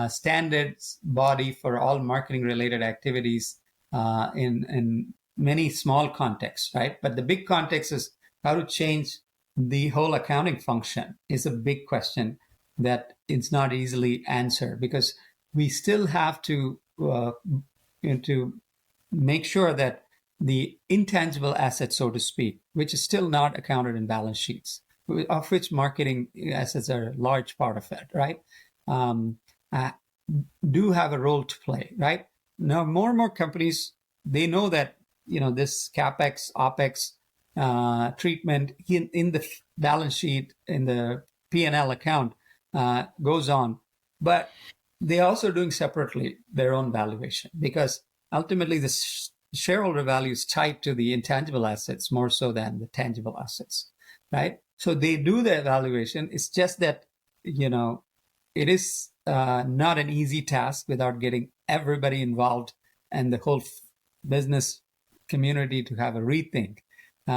standards body for all marketing-related activities in many small contexts, right? But the big context is how to change the whole accounting function is a big question that it's not easily answered, because we still have to make sure that the intangible assets, so to speak, which is still not accounted in balance sheets, of which marketing assets are a large part of it, right? Do have a role to play, right? Now, more and more companies, they know that, this CapEx, OpEx treatment in the balance sheet, in the P&L account goes on. But they're also doing separately their own valuation, because ultimately the shareholder value is tied to the intangible assets more so than the tangible assets, right? So they do the evaluation. It's just that, it is not an easy task without getting everybody involved and the whole business community to have a rethink.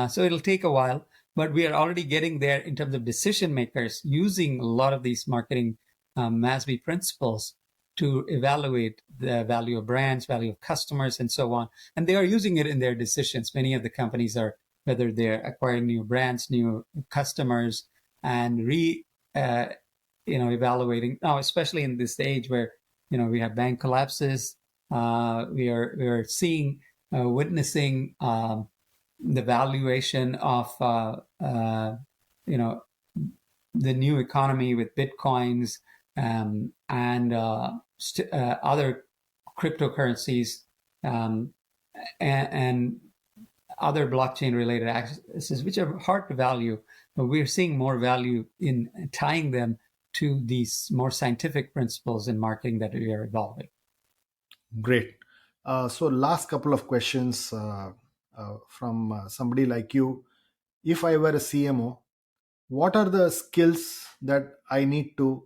So it'll take a while, but we are already getting there in terms of decision makers using a lot of these marketing MASB principles to evaluate the value of brands, value of customers, and so on. And they are using it in their decisions. Many of the companies are, whether they're acquiring new brands, new customers, and evaluating now, especially in this age where we have bank collapses. We are seeing, witnessing the valuation of the new economy with bitcoins and other cryptocurrencies and other blockchain related assets, which are hard to value, but we're seeing more value in tying them to these more scientific principles in marketing that we are evolving. Great. So last couple of questions from somebody like you. If I were a CMO, what are the skills that I need to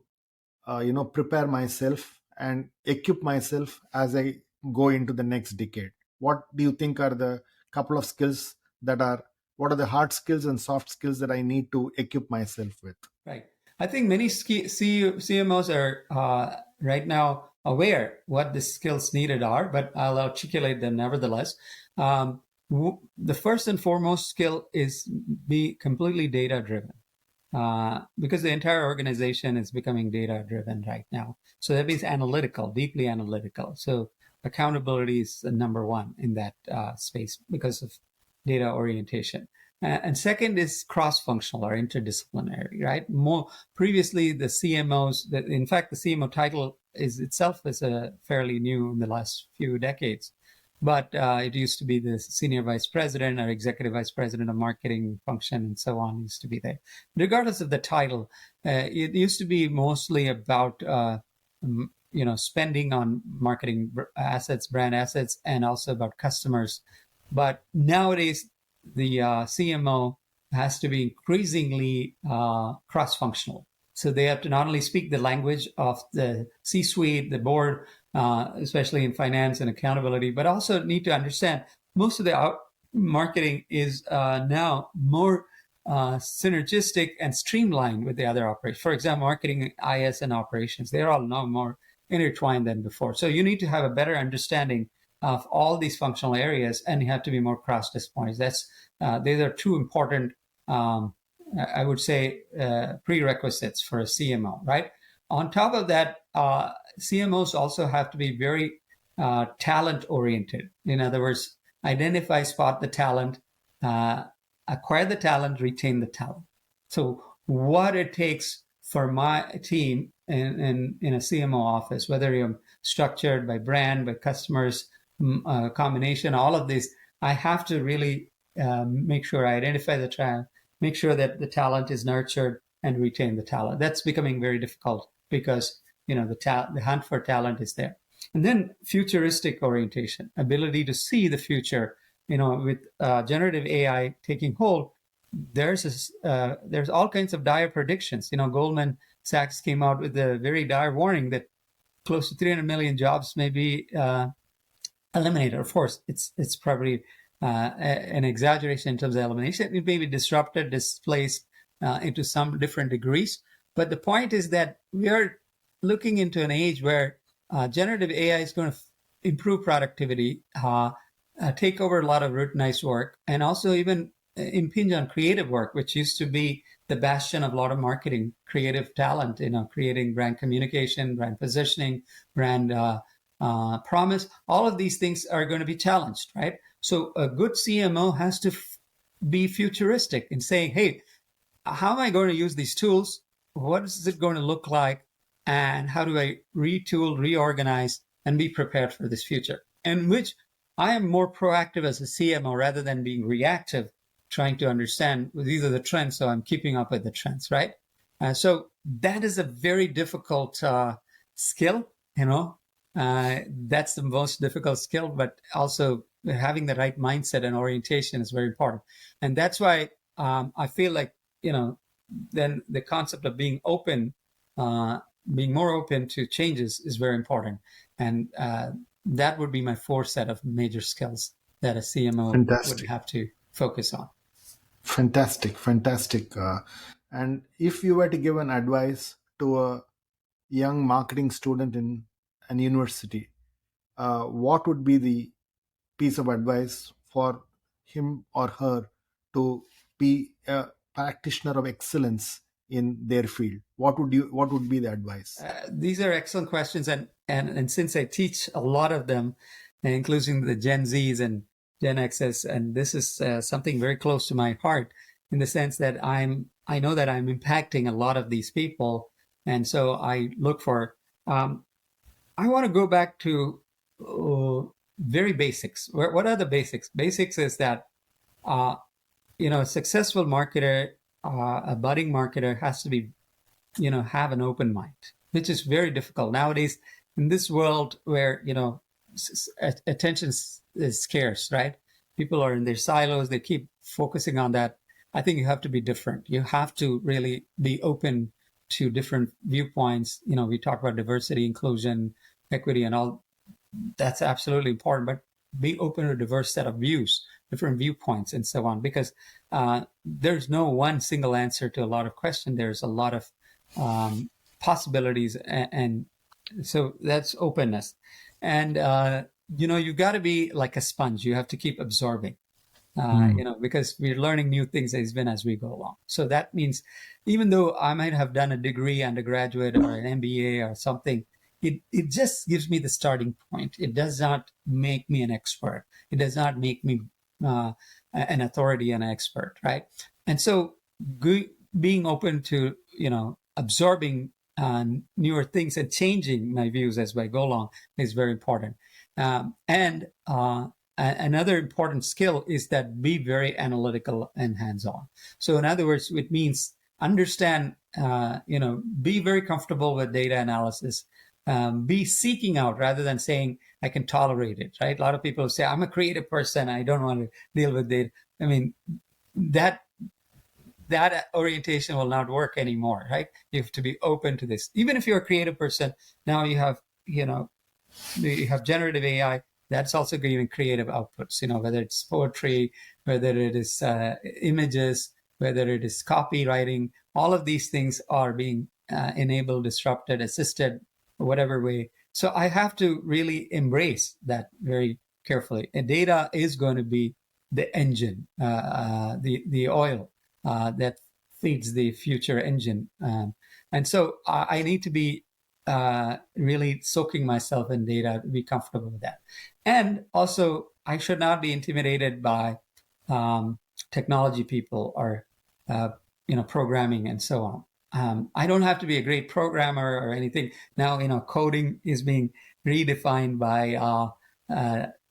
prepare myself and equip myself as I go into the next decade? What do you think are the couple of skills what are the hard skills and soft skills that I need to equip myself with? Right. I think many CMOs are right now aware what the skills needed are, but I'll articulate them nevertheless. The first and foremost skill is be completely data driven, because the entire organization is becoming data driven right now. So that means analytical, deeply analytical. So accountability is number one in that space because of data orientation. And second is cross-functional or interdisciplinary, right? More previously, the CMOs, in fact, the CMO title is fairly new in the last few decades. But it used to be the senior vice president or executive vice president of marketing function and so on used to be there. Regardless of the title, it used to be mostly about, spending on marketing assets, brand assets, and also about customers. But nowadays, the CMO has to be increasingly cross-functional. So they have to not only speak the language of the C-suite, the board, especially in finance and accountability, but also need to understand most of the marketing is now more synergistic and streamlined with the other operations. For example, marketing, IS, and operations, they're all now more intertwined than before. So you need to have a better understanding of all these functional areas, and you have to be more cross-disciplinary. These are two important, I would say, prerequisites for a CMO, right? On top of that, CMOs also have to be very talent-oriented. In other words, identify, spot the talent, acquire the talent, retain the talent. So what it takes for my team in a CMO office, whether you're structured by brand, by customers, combination, all of this. I have to really make sure I identify the talent, make sure that the talent is nurtured and retain the talent. That's becoming very difficult because the hunt for talent is there. And then futuristic orientation, ability to see the future. With generative AI taking hold, there's all kinds of dire predictions. Goldman Sachs came out with a very dire warning that close to 300 million jobs may be eliminated. Of course, it's probably an exaggeration in terms of elimination. It may be disrupted, displaced into some different degrees. But the point is that we are looking into an age where generative AI is going to improve productivity, take over a lot of routinized work, and also even impinge on creative work, which used to be the bastion of a lot of marketing, creative talent, creating brand communication, brand positioning, brand promise. All of these things are going to be challenged, right? So a good CMO has to be futuristic in saying, hey, how am I going to use these tools? What is it going to look like? And how do I retool, reorganize, and be prepared for this future? And which I am more proactive as a CMO rather than being reactive, trying to understand these are the trends, so I'm keeping up with the trends, right? So that is a very difficult skill, that's the most difficult skill, but also having the right mindset and orientation is very important. And that's why I feel like, then the concept of being open, being more open to changes is very important. And that would be my 4 set of major skills that a CMO would have to focus on. Fantastic. And if you were to give an advice to a young marketing student in an university, what would be the piece of advice for him or her to be a practitioner of excellence in their field? What would be the advice? These are excellent questions, and since I teach a lot of them, including the Gen Zs and Gen Xs, and this is something very close to my heart, in the sense that I know that I'm impacting a lot of these people, and so I look for. I want to go back to very basics. What are the basics? Basics is that a successful marketer, a budding marketer has to be, have an open mind, which is very difficult nowadays in this world where, attention is scarce, right? People are in their silos. They keep focusing on that. I think you have to be different. You have to really be open to different viewpoints. We talk about diversity, inclusion, equity, and all. That's absolutely important, but be open to a diverse set of views, different viewpoints, and so on, because there's no one single answer to a lot of questions. There's a lot of possibilities, and so that's openness. And you got to be like a sponge. You have to keep absorbing, because we're learning new things even as we go along. So that means even though I might have done a degree, undergraduate, or an MBA or something, it just gives me the starting point. It does not make me an expert. It does not make me an authority and an expert, right? And so being open to, absorbing newer things and changing my views as I go along is very important. And another important skill is that be very analytical and hands-on. So in other words, it means understand, be very comfortable with data analysis. Be seeking out rather than saying I can tolerate it, right? A lot of people say I'm a creative person, I don't want to deal with data. I mean, that orientation will not work anymore, right? You have to be open to this. Even if you're a creative person, now you have generative AI that's also giving creative outputs, whether it's poetry, whether it is images, whether it is copywriting. All of these things are being enabled, disrupted, assisted, whatever way. So I have to really embrace that very carefully. And data is going to be the engine, the oil that feeds the future engine. And so I need to be really soaking myself in data to be comfortable with that. And also, I should not be intimidated by technology people or programming and so on. I don't have to be a great programmer or anything. Now, coding is being redefined by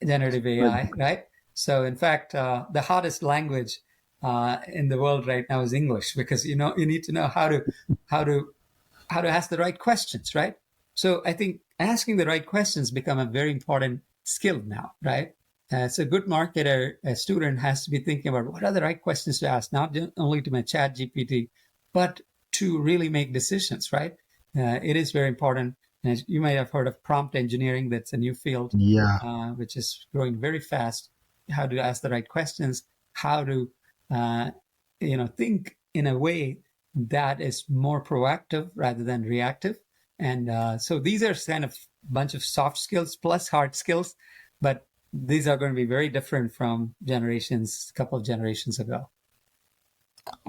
generative AI, right? So, in fact, the hottest language in the world right now is English, because you need to know how to ask the right questions, right? So, I think asking the right questions become a very important skill now, right? So, a good marketer, a student has to be thinking about what are the right questions to ask, not only to my chat GPT, but to really make decisions, right? It is very important. And you might have heard of prompt engineering. That's a new field, Yeah. which is growing very fast. How to ask the right questions, how to, think in a way that is more proactive rather than reactive. And so these are kind of bunch of soft skills plus hard skills, but these are going to be very different from a couple of generations ago.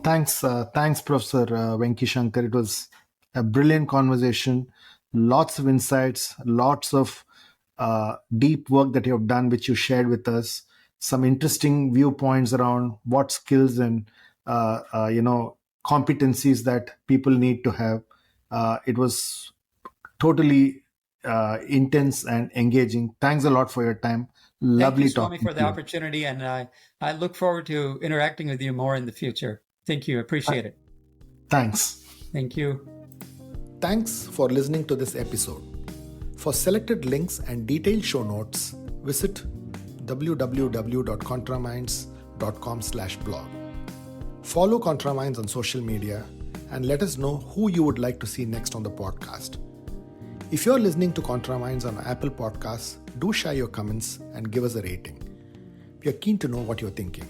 Thanks, Professor Venky Shankar. It was a brilliant conversation. Lots of insights, lots of deep work that you have done, which you shared with us. Some interesting viewpoints around what skills and competencies that people need to have. It was totally intense and engaging. Thanks a lot for your time. Lovely Thank you, Swami, talking for to the you. opportunity, and I look forward to interacting with you more in the future. Thank you. Appreciate it. Thanks. Thank you. Thanks for listening to this episode. For selected links and detailed show notes, visit www.contraminds.com/blog. Follow ContraMinds on social media and let us know who you would like to see next on the podcast. If you're listening to ContraMinds on Apple Podcasts, do share your comments and give us a rating. We are keen to know what you're thinking.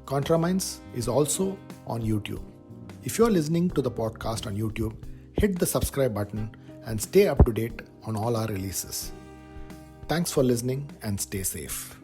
ContraMinds is also on YouTube. If you're listening to the podcast on YouTube, hit the subscribe button and stay up to date on all our releases. Thanks for listening and stay safe.